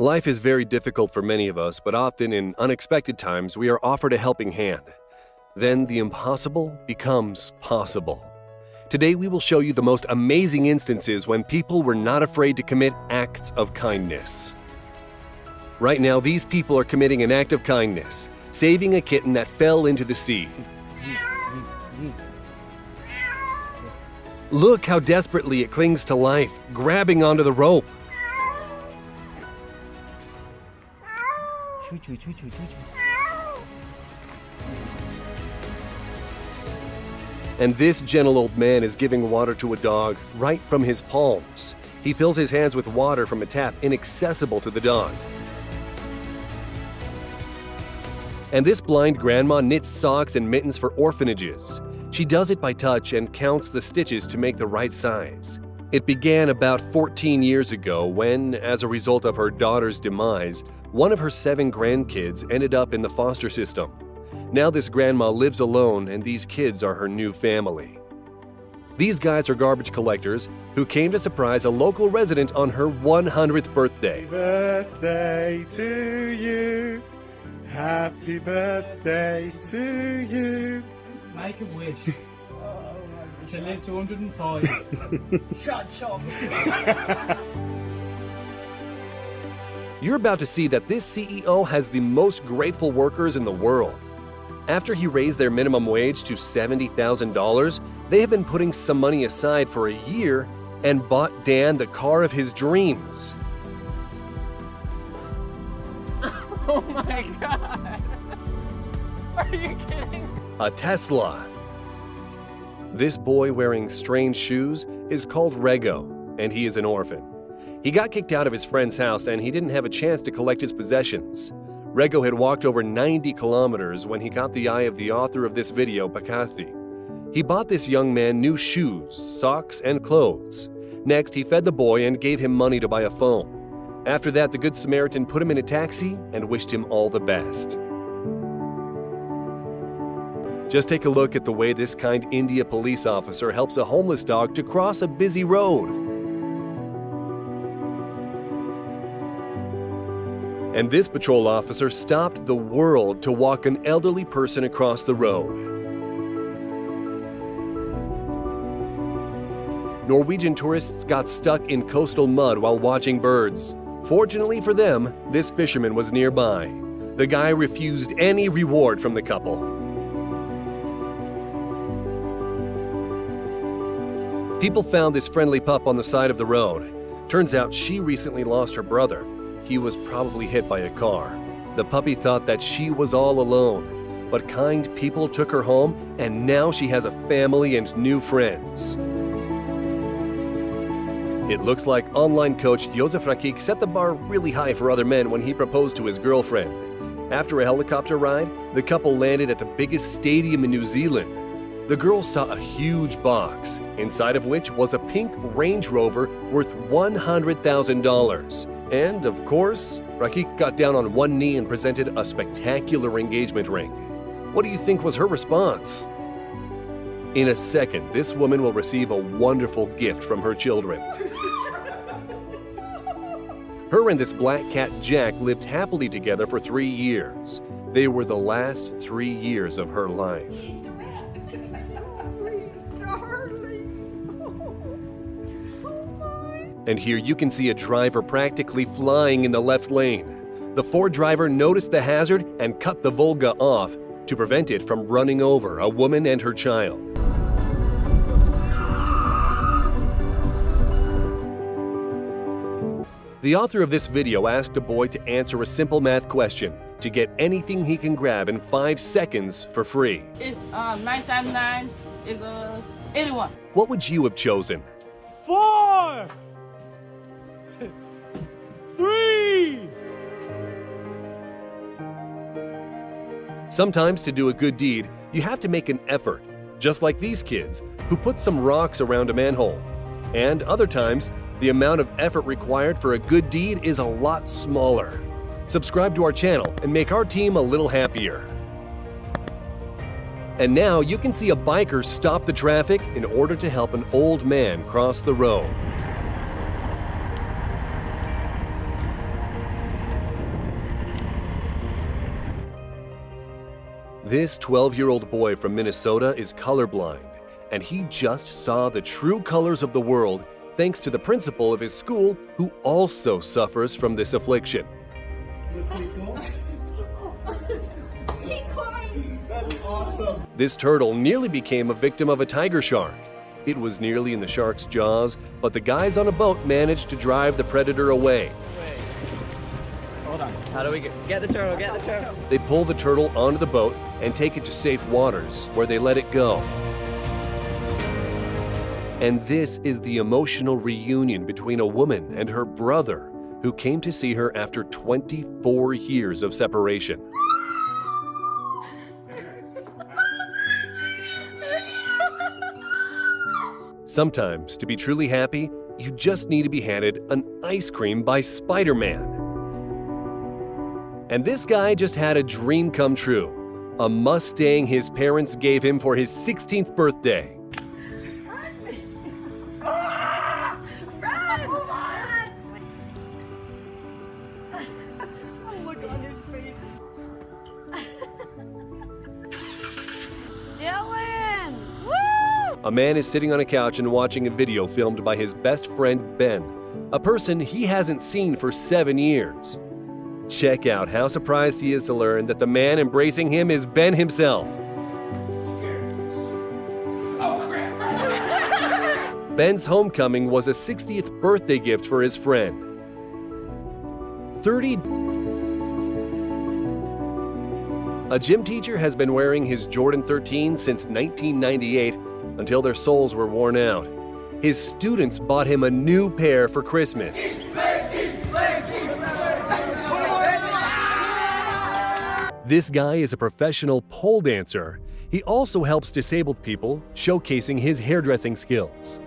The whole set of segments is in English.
Life is very difficult for many of us, but often in unexpected times we are offered a helping hand. Then the impossible becomes possible. Today we will show you the most amazing instances when people were not afraid to commit acts of kindness. Right now, these people are committing an act of kindness, saving a kitten that fell into the sea. Look how desperately it clings to life, grabbing onto the rope. And this gentle old man is giving water to a dog right from his palms. He fills his hands with water from a tap inaccessible to the dog. And this blind grandma knits socks and mittens for orphanages. She does it by touch and counts the stitches to make the right size. It began about 14 years ago when, as a result of her daughter's demise, one of her 7 grandkids ended up in the foster system. Now this grandma lives alone and these kids are her new family. These guys are garbage collectors who came to surprise a local resident on her 100th birthday. Happy birthday to you. Happy birthday to you. Make a wish. To live to 105. Shut up. You're about to see that this CEO has the most grateful workers in the world. After he raised their minimum wage to $70,000, they have been putting some money aside for a year and bought Dan the car of his dreams. Oh my God. Are you kidding? A Tesla. This boy wearing strange shoes is called Rego, and he is an orphan. He got kicked out of his friend's house and he didn't have a chance to collect his possessions. Rego had walked over 90 kilometers when he caught the eye of the author of this video, Pakathi. He bought this young man new shoes, socks, and clothes. Next, he fed the boy and gave him money to buy a phone. After that, the Good Samaritan put him in a taxi and wished him all the best. Just take a look at the way this kind India police officer helps a homeless dog to cross a busy road. And this patrol officer stopped the world to walk an elderly person across the road. Norwegian tourists got stuck in coastal mud while watching birds. Fortunately for them, this fisherman was nearby. The guy refused any reward from the couple. People found this friendly pup on the side of the road. Turns out she recently lost her brother. He was probably hit by a car. The puppy thought that she was all alone, but kind people took her home and now she has a family and new friends. It looks like online coach Josef Rakik set the bar really high for other men when he proposed to his girlfriend. After a helicopter ride, the couple landed at the biggest stadium in New Zealand. The girl saw a huge box, inside of which was a pink Range Rover worth $100,000. And, of course, Rakik got down on one knee and presented a spectacular engagement ring. What do you think was her response? In a second, this woman will receive a wonderful gift from her children. Her and this black cat Jack lived happily together for 3 years. They were the last 3 years of her life. And here you can see a driver practically flying in the left lane. The Ford driver noticed the hazard and cut the Volga off to prevent it from running over a woman and her child. The author of this video asked a boy to answer a simple math question to get anything he can grab in 5 seconds for free. 9 times 9 equals 81. What would you have chosen? 4, 3. Sometimes to do a good deed, you have to make an effort, just like these kids who put some rocks around a manhole. And other times, the amount of effort required for a good deed is a lot smaller. Subscribe to our channel and make our team a little happier. And now you can see a biker stop the traffic in order to help an old man cross the road. This 12-year-old boy from Minnesota is colorblind, and he just saw the true colors of the world thanks to the principal of his school, who also suffers from this affliction. That's awesome. This turtle nearly became a victim of a tiger shark. It was nearly in the shark's jaws, but the guys on a boat managed to drive the predator away. Hold on. How do we get the turtle? Get the turtle. They pull the turtle onto the boat and take it to safe waters, where they let it go. And this is the emotional reunion between a woman and her brother, who came to see her after 24 years of separation. Sometimes, to be truly happy, you just need to be handed an ice cream by Spider-Man. And this guy just had a dream come true, a Mustang his parents gave him for his 16th birthday. Look on his face. Dylan! Woo! A man is sitting on a couch and watching a video filmed by his best friend Ben, a person he hasn't seen for 7 years. Check out how surprised he is to learn that the man embracing him is Ben himself. Ben's homecoming was a 60th birthday gift for his friend. A gym teacher has been wearing his Jordan 13 since 1998 until their soles were worn out. His students bought him a new pair for Christmas. This guy is a professional pole dancer. He also helps disabled people, showcasing his hairdressing skills.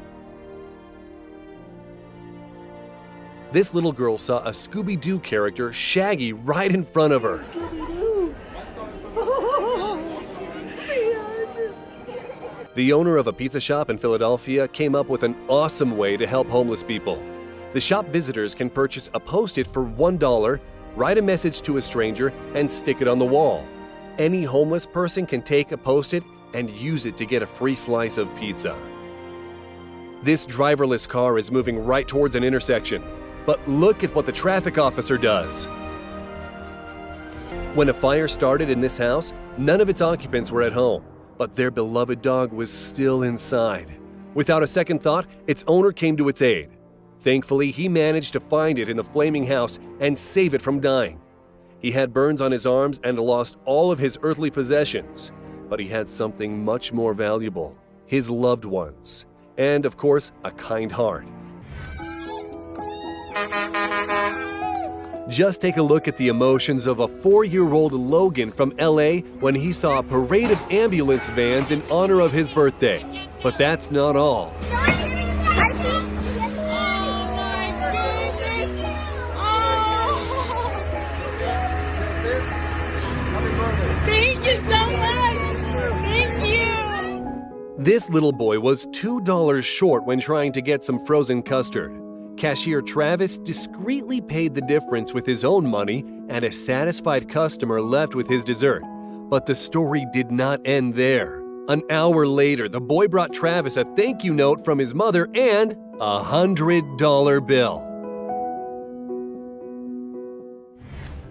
This little girl saw a Scooby-Doo character, Shaggy, right in front of her. Scooby-Doo. The owner of a pizza shop in Philadelphia came up with an awesome way to help homeless people. The shop visitors can purchase a Post-it for $1, write a message to a stranger, and stick it on the wall. Any homeless person can take a Post-it and use it to get a free slice of pizza. This driverless car is moving right towards an intersection, but look at what the traffic officer does. When a fire started in this house, none of its occupants were at home, but their beloved dog was still inside. Without a second thought, its owner came to its aid. Thankfully, he managed to find it in the flaming house and save it from dying. He had burns on his arms and lost all of his earthly possessions, but he had something much more valuable: his loved ones, and of course, a kind heart. Just take a look at the emotions of a 4-year-old Logan from LA when he saw a parade of ambulance vans in honor of his birthday. But that's not all. Thank you so much! Thank you! This little boy was $2 short when trying to get some frozen custard. Cashier Travis discreetly paid the difference with his own money, and a satisfied customer left with his dessert. But the story did not end there. An hour later, the boy brought Travis a thank you note from his mother and a $100 bill.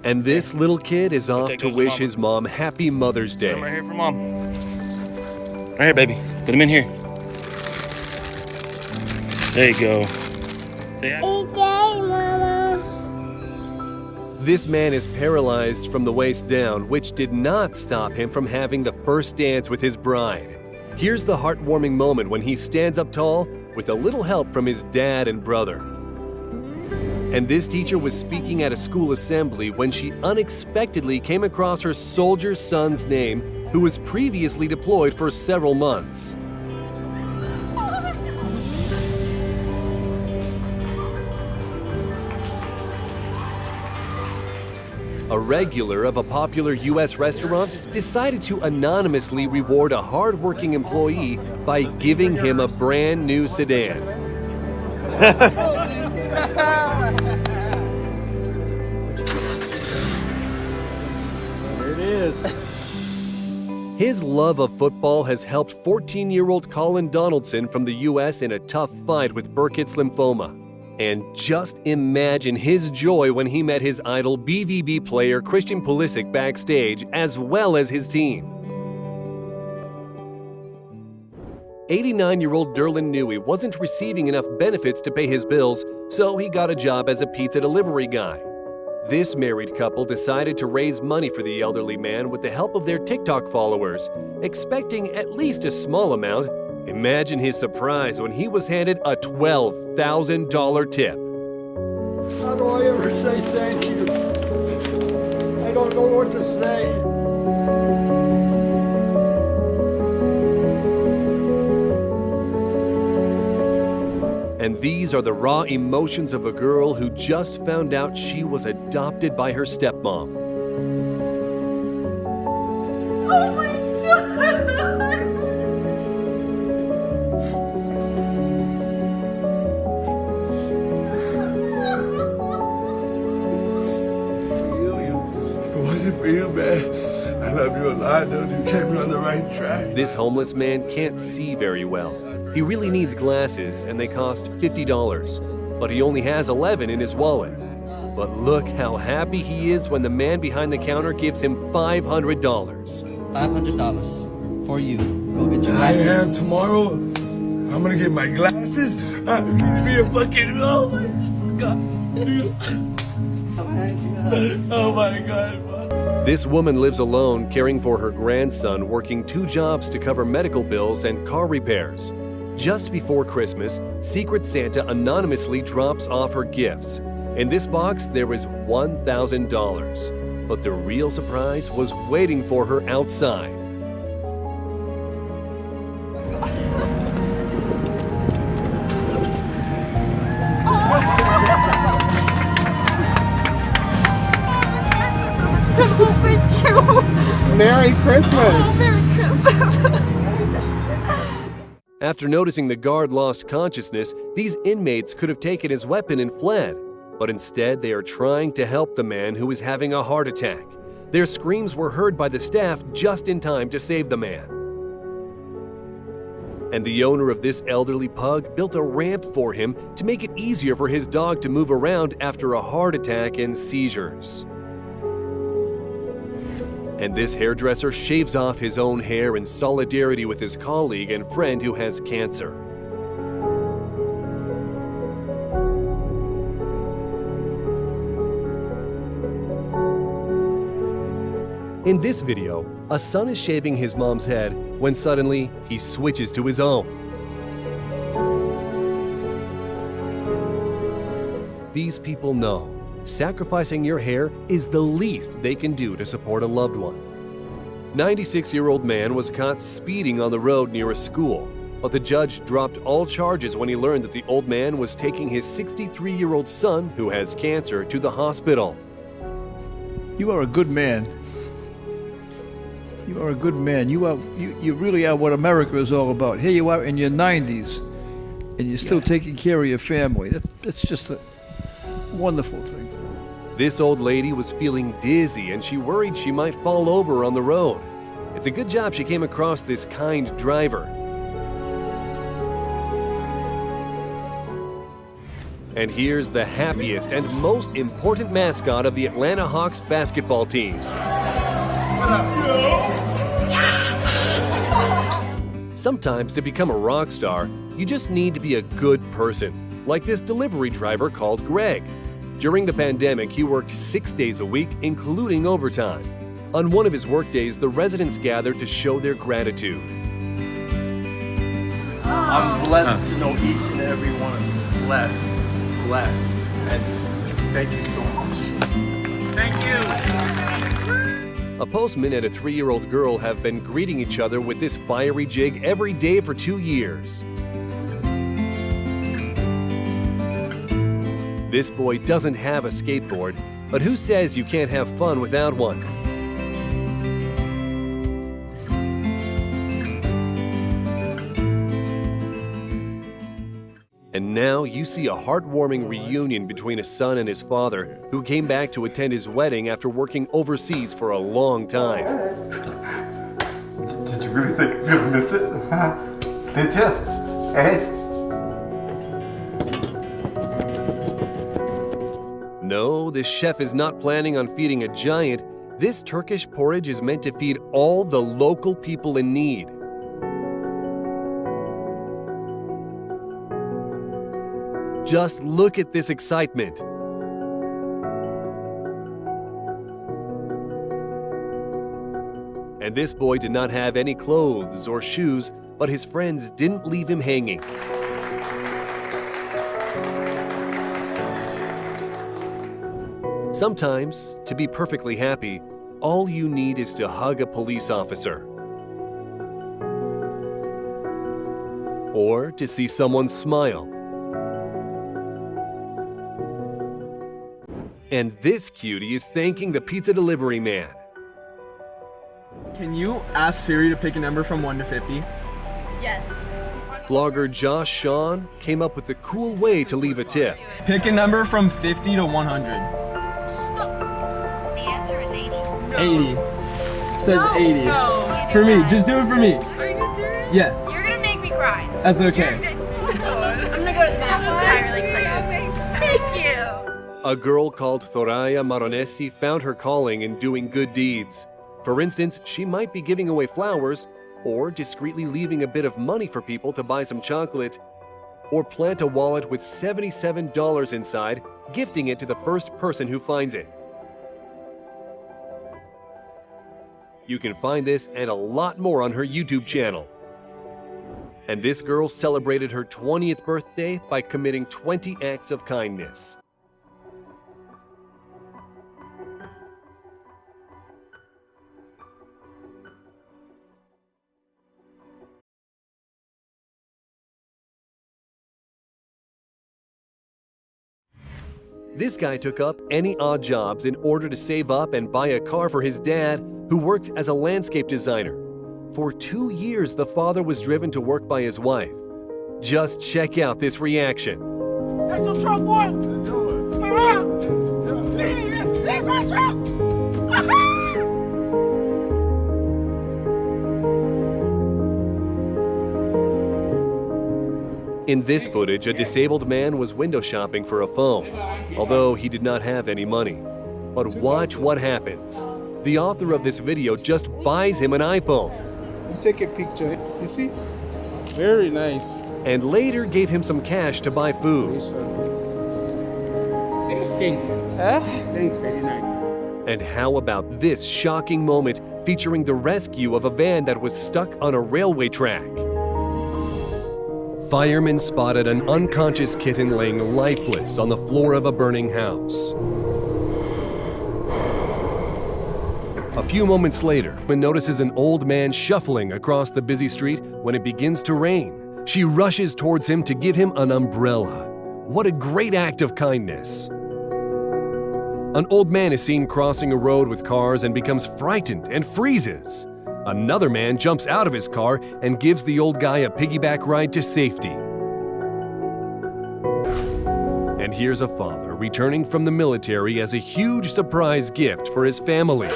And this little kid is off to wish his mom Happy Mother's Day. Right here for Mom. Right here, baby. Put him in here. There you go. Say hi. This man is paralyzed from the waist down, which did not stop him from having the first dance with his bride. Here's the heartwarming moment when he stands up tall with a little help from his dad and brother. And this teacher was speaking at a school assembly when she unexpectedly came across her soldier son's name, who was previously deployed for several months. A regular of a popular U.S. restaurant decided to anonymously reward a hard-working employee by giving him a brand new sedan. There it is. His love of football has helped 14-year-old Colin Donaldson from the U.S. in a tough fight with Burkitt's lymphoma. And just imagine his joy when he met his idol BVB player Christian Pulisic backstage, as well as his team. 89-year-old Derlin knew he wasn't receiving enough benefits to pay his bills, so he got a job as a pizza delivery guy. This married couple decided to raise money for the elderly man with the help of their TikTok followers, expecting at least a small amount. Imagine his surprise when he was handed a $12,000 tip. How do I ever say thank you? I don't know what to say. And these are the raw emotions of a girl who just found out she was adopted by her stepmom. Oh my God! If it wasn't for you, man, I love you a lot, dude. You kept me on the right track. This homeless man can't see very well. He really needs glasses, and they cost $50, but he only has 11 in his wallet. But look how happy he is when the man behind the counter gives him $500. $500 for you. Go get your I glasses. am tomorrow. I'm gonna get my glasses. I'm gonna be a fucking. Oh my God. Oh my God. This woman lives alone, caring for her grandson, working 2 jobs to cover medical bills and car repairs. Just before Christmas, Secret Santa anonymously drops off her gifts. In this box, there is $1,000. But the real surprise was waiting for her outside. Merry Christmas! Merry Christmas! After noticing the guard lost consciousness, these inmates could have taken his weapon and fled. But instead, they are trying to help the man who is having a heart attack. Their screams were heard by the staff just in time to save the man. And the owner of this elderly pug built a ramp for him to make it easier for his dog to move around after a heart attack and seizures. And this hairdresser shaves off his own hair in solidarity with his colleague and friend who has cancer. In this video, a son is shaving his mom's head when suddenly he switches to his own. These people know sacrificing your hair is the least they can do to support a loved one. 96-year-old man was caught speeding on the road near a school, but the judge dropped all charges when he learned that the old man was taking his 63-year-old son, who has cancer, to the hospital. You are a good man. You are a good man. You really are what America is all about. Here you are in your 90s, and you're still taking care of your family. That's just a wonderful thing. This old lady was feeling dizzy and she worried she might fall over on the road. It's a good job she came across this kind driver. And here's the happiest and most important mascot of the Atlanta Hawks basketball team. Sometimes to become a rock star, you just need to be a good person, like this delivery driver called Greg. During the pandemic, he worked 6 days a week, including overtime. On one of his work days, the residents gathered to show their gratitude. I'm blessed to know each and every one of you. Blessed. And thank you so much. Thank you. A postman and a 3-year-old girl have been greeting each other with this fiery jig every day for 2 years. This boy doesn't have a skateboard, but who says you can't have fun without one? And now you see a heartwarming reunion between a son and his father, who came back to attend his wedding after working overseas for a long time. you really think I was gonna miss it? Did you? Hey? No, this chef is not planning on feeding a giant. This Turkish porridge is meant to feed all the local people in need. Just look at this excitement. And this boy did not have any clothes or shoes, but his friends didn't leave him hanging. Sometimes, to be perfectly happy, all you need is to hug a police officer. Or to see someone smile. And this cutie is thanking the pizza delivery man. Can you ask Siri to pick a number from 1 to 50? Yes. Vlogger Josh Sean came up with a cool way to leave a tip. Pick a number from 50 to 100. The answer is 80. 80. Says 80. No. For me, just do it for me. Are you serious? Yeah, You're gonna make me cry. that's okay. I'm gonna go to the bathroom and cry really quick. Thank you. A girl called Thoraya Maronesi found her calling in doing good deeds. For instance, she might be giving away flowers, or discreetly leaving a bit of money for people to buy some chocolate, or plant a wallet with $77 inside, gifting it to the first person who finds it. You can find this and a lot more on her YouTube channel. And this girl celebrated her 20th birthday by committing 20 acts of kindness. This guy took up any odd jobs in order to save up and buy a car for his dad, who works as a landscape designer. For 2 years, the father was driven to work by his wife. Just check out this reaction. That's your truck, boy! That's my truck! In this footage, a disabled man was window shopping for a phone, although he did not have any money. But watch what happens. The author of this video just buys him an iPhone. Take a picture. You see? Very nice. And later gave him some cash to buy food. Thanks. Thanks, very nice. And how about this shocking moment featuring the rescue of a van that was stuck on a railway track? Firemen spotted an unconscious kitten laying lifeless on the floor of a burning house. A few moments later, man notices an old man shuffling across the busy street when it begins to rain. She rushes towards him to give him an umbrella. What a great act of kindness. An old man is seen crossing a road with cars and becomes frightened and freezes. Another man jumps out of his car and gives the old guy a piggyback ride to safety. And here's a father returning from the military as a huge surprise gift for his family.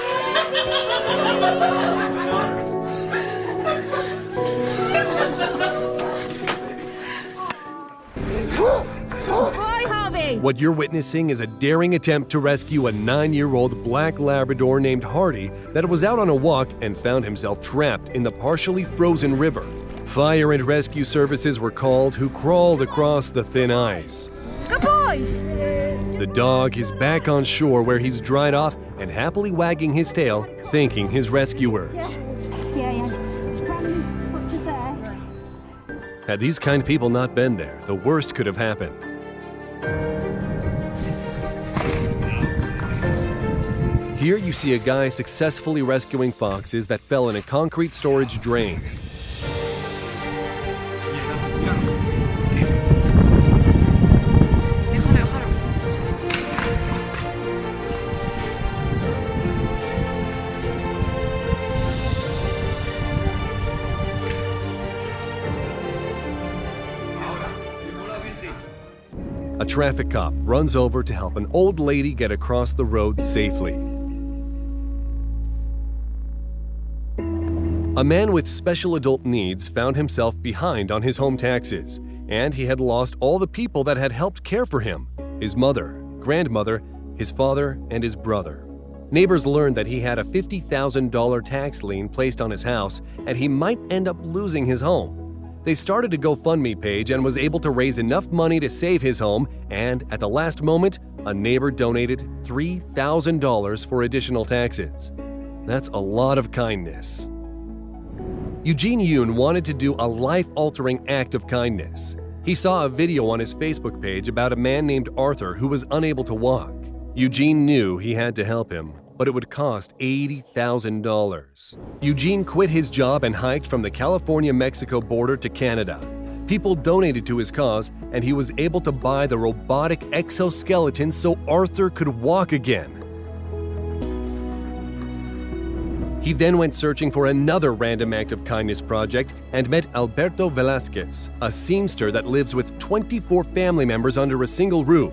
What you're witnessing is a daring attempt to rescue a 9-year-old black Labrador named Hardy that was out on a walk and found himself trapped in the partially frozen river. Fire and rescue services were called, who crawled across the thin ice. Good boy! The dog is back on shore where he's dried off and happily wagging his tail, thanking his rescuers. Yeah. Scram his foot just there. Had these kind people not been there, the worst could have happened. Here you see a guy successfully rescuing foxes that fell in a concrete storage drain. A traffic cop runs over to help an old lady get across the road safely. A man with special adult needs found himself behind on his home taxes, and he had lost all the people that had helped care for him: his mother, grandmother, his father, and his brother. Neighbors learned that he had a $50,000 tax lien placed on his house, and he might end up losing his home. They started a GoFundMe page and was able to raise enough money to save his home, and at the last moment, a neighbor donated $3,000 for additional taxes. That's a lot of kindness. Eugene Yoon wanted to do a life-altering act of kindness. He saw a video on his Facebook page about a man named Arthur who was unable to walk. Eugene knew he had to help him, but it would cost $80,000. Eugene quit his job and hiked from the California-Mexico border to Canada. People donated to his cause, and he was able to buy the robotic exoskeleton so Arthur could walk again. He then went searching for another random act of kindness project and met Alberto Velasquez, a seamster that lives with 24 family members under a single roof.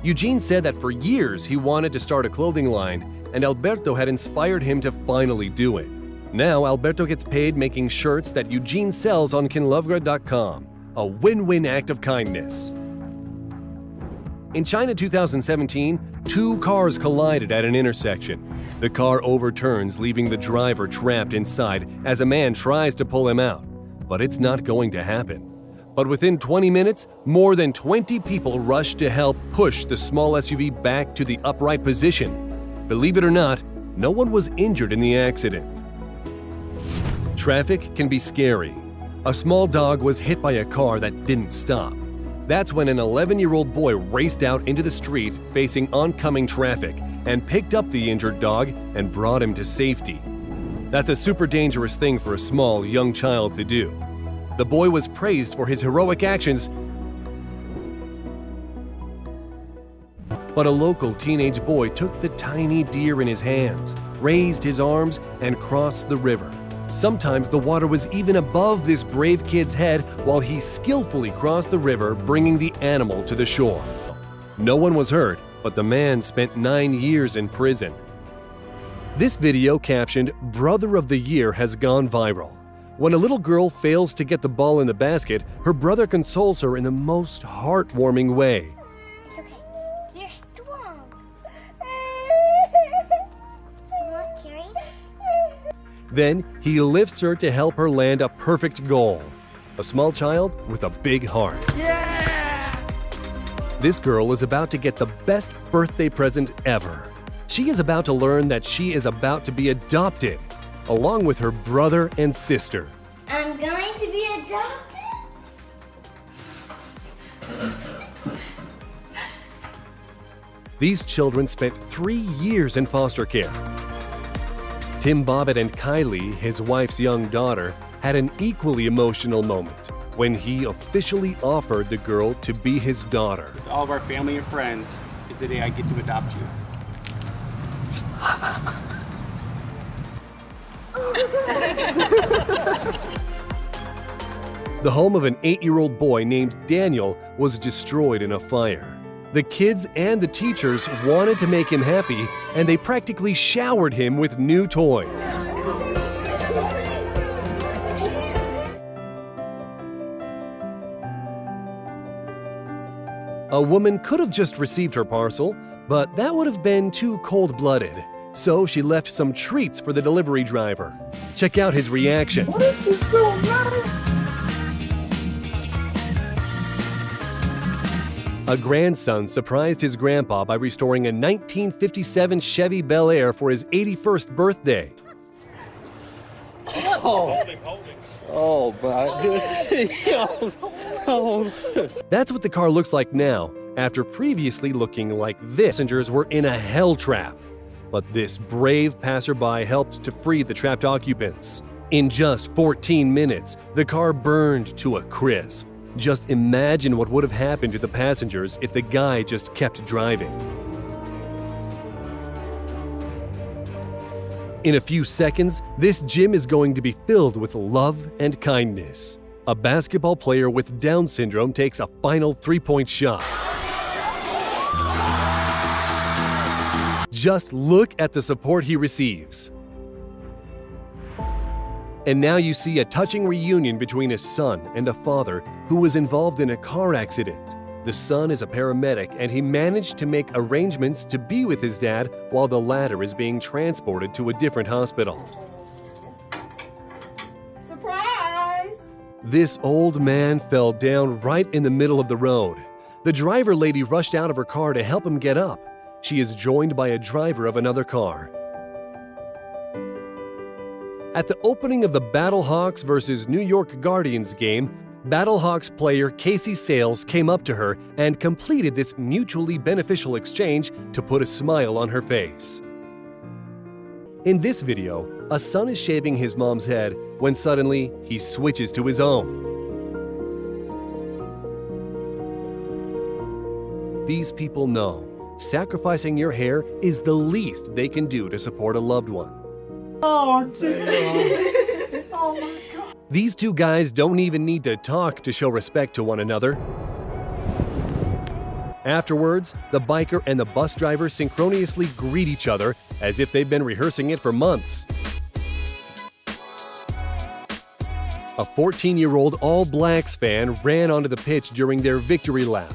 Eugene said that for years he wanted to start a clothing line, and Alberto had inspired him to finally do it. Now Alberto gets paid making shirts that Eugene sells on kinlovgrad.com. A win-win act of kindness. In China 2017, two cars collided at an intersection. The car overturns, leaving the driver trapped inside as a man tries to pull him out. But it's not going to happen. But within 20 minutes, more than 20 people rushed to help push the small SUV back to the upright position. Believe it or not, no one was injured in the accident. Traffic can be scary. A small dog was hit by a car that didn't stop. That's when an 11-year-old boy raced out into the street facing oncoming traffic and picked up the injured dog and brought him to safety. That's a super dangerous thing for a small, young child to do. The boy was praised for his heroic actions, but a local teenage boy took the tiny deer in his hands, raised his arms, and crossed the river. Sometimes the water was even above this brave kid's head while he skillfully crossed the river, bringing the animal to the shore. No one was hurt, but the man spent 9 years in prison. This video, captioned "Brother of the Year," has gone viral. When a little girl fails to get the ball in the basket, her brother consoles her in the most heartwarming way. It's okay. You're strong. Come on, Carrie. Then he lifts her to help her land a perfect goal. A small child with a big heart. Yeah! This girl is about to get the best birthday present ever. She is about to learn that she is about to be adopted, along with her brother and sister. I'm going to be adopted? These children spent 3 years in foster care. Tim Bobbitt and Kylie, his wife's young daughter, had an equally emotional moment when he officially offered the girl to be his daughter. With all of our family and friends, is the day I get to adopt you. The home of an 8-year-old boy named Daniel was destroyed in a fire. The kids and the teachers wanted to make him happy, and they practically showered him with new toys. A woman could have just received her parcel, but that would have been too cold-blooded. So she left some treats for the delivery driver. Check out his reaction. What is this doing, Mom? A grandson surprised his grandpa by restoring a 1957 Chevy Bel Air for his 81st birthday. Oh, but That's what the car looks like now, after previously looking like this. Passengers were in a hell trap. But this brave passerby helped to free the trapped occupants. In just 14 minutes, the car burned to a crisp. Just imagine what would have happened to the passengers if the guy just kept driving. In a few seconds, this gym is going to be filled with love and kindness. A basketball player with Down syndrome takes a final three-point shot. Just look at the support he receives. And now you see a touching reunion between a son and a father who was involved in a car accident. The son is a paramedic and he managed to make arrangements to be with his dad while the latter is being transported to a different hospital. Surprise! This old man fell down right in the middle of the road. The driver lady rushed out of her car to help him get up. She is joined by a driver of another car. At the opening of the Battlehawks vs. New York Guardians game, Battlehawks player Casey Sales came up to her and completed this mutually beneficial exchange to put a smile on her face. In this video, a son is shaving his mom's head when suddenly he switches to his own. These people know sacrificing your hair is the least they can do to support a loved one. Oh, dear. Oh, my God. These two guys don't even need to talk to show respect to one another. Afterwards, the biker and the bus driver synchronously greet each other as if they've been rehearsing it for months. A 14-year-old All Blacks fan ran onto the pitch during their victory lap.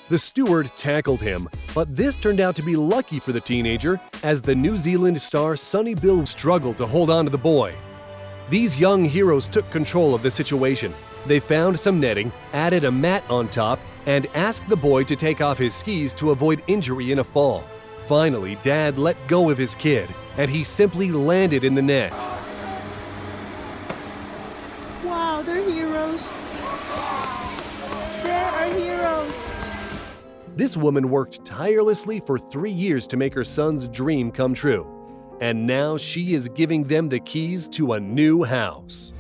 The steward tackled him, but this turned out to be lucky for the teenager as the New Zealand star Sonny Bill struggled to hold on to the boy. These young heroes took control of the situation. They found some netting, added a mat on top, and asked the boy to take off his skis to avoid injury in a fall. Finally, Dad let go of his kid, and he simply landed in the net. Wow, they're heroes. They are heroes. This woman worked tirelessly for 3 years to make her son's dream come true. And now she is giving them the keys to a new house.